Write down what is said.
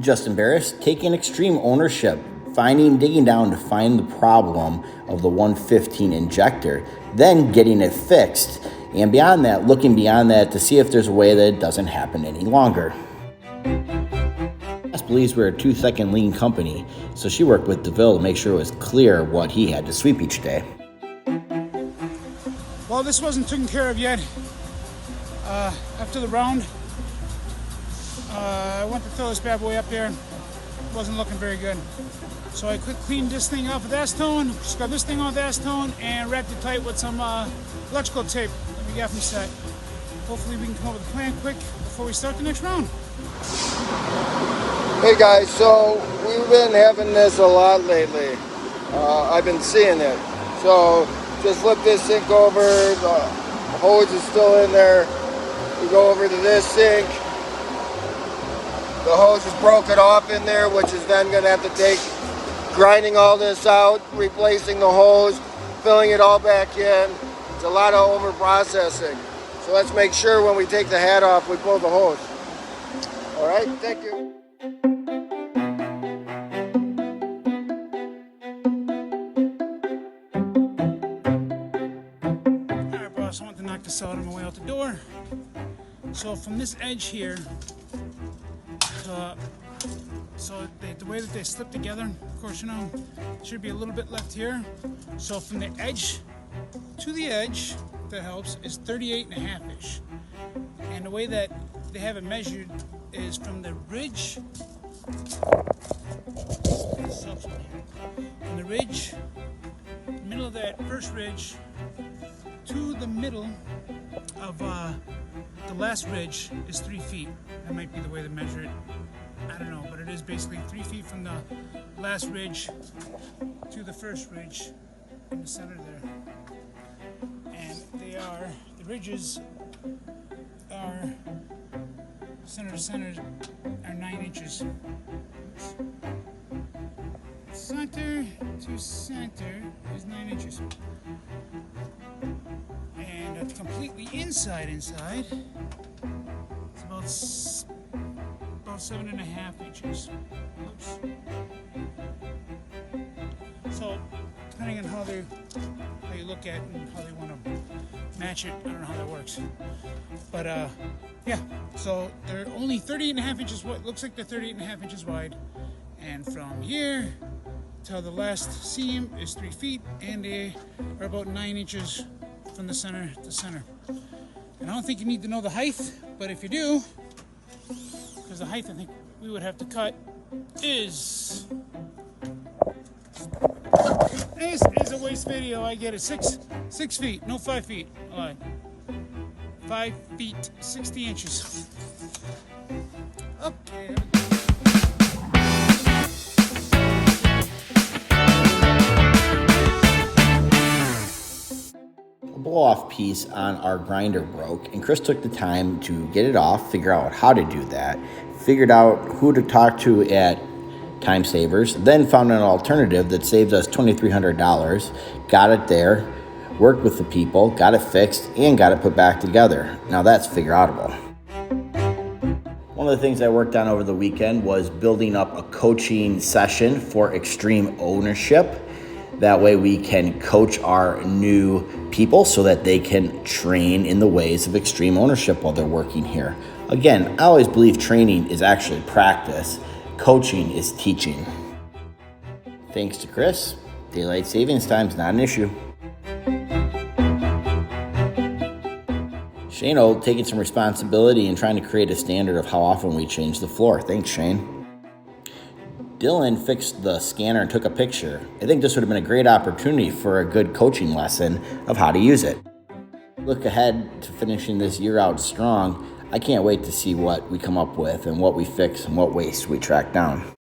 Justin Barris, taking extreme ownership, digging down to find the problem of the 115 injector, then getting it fixed, and beyond that, looking beyond that to see if there's a way that it doesn't happen any longer. Jess believes we're a 2-second lean company, so she worked with DeVille to make sure it was clear what he had to sweep each day. Well, this wasn't taken care of yet. After the round, I went to throw this bad boy up there. It wasn't looking very good. So I cleaned this thing off with acetone, scrubbed this thing off with acetone, and wrapped it tight with some electrical tape that we got from set. Hopefully we can come up with a plan quick before we start the next round. Hey guys, so we've been having this a lot lately. I've been seeing it. So just flip this sink over, the hose is still in there. We go over to this sink. The hose is broken off in there, which is then going to have to take grinding all this out, replacing the hose, filling it all back in. It's a lot of over processing. So let's make sure when we take the hat off, we pull the hose. All right, thank you. All right, boss, I want to knock this out on my way out the door. So from this edge here, so the way that they slip together, of course, you know, should be a little bit left here. So from the edge to the edge, that helps, is 38.5-ish. And the way that they have it measured is from the ridge, middle of that first ridge to the middle of the last ridge is 3 feet. That might be the way to measure it. I don't know, but it is basically 3 feet from the last ridge to the first ridge in the center there. And the ridges are center to center are 9 inches. Oops. Center to center is 9 inches. And completely inside, it's about 7.5 inches. Oops. So, depending on how you look at it and how they want to match it, I don't know how that works. But yeah, so they're only 38.5 inches wide. Looks like they're 38.5 inches wide. And from here to the last seam is 3 feet, and they are about 9 inches from the center to center. And I don't think you need to know the height, but if you do, because the height I think we would have to cut is, this is a waist video, I get it, 6 feet, no 5 feet, all right. 5 feet, 60 inches. Okay. Blow-off piece on our grinder broke, and Chris took the time to get it off, figure out how to do that, figured out who to talk to at Time Savers, then found an alternative that saved us $2,300, got it there, worked with the people, got it fixed, and got it put back together. Now that's figure-outable. One of the things I worked on over the weekend was building up a coaching session for extreme ownership. That way we can coach our new people so that they can train in the ways of extreme ownership while they're working here. Again, I always believe training is actually practice. Coaching is teaching. Thanks to Chris, daylight savings time is not an issue. Shane O taking some responsibility and trying to create a standard of how often we change the floor. Thanks, Shane. Dylan fixed the scanner and took a picture. I think this would have been a great opportunity for a good coaching lesson of how to use it. Look ahead to finishing this year out strong. I can't wait to see what we come up with and what we fix and what waste we track down.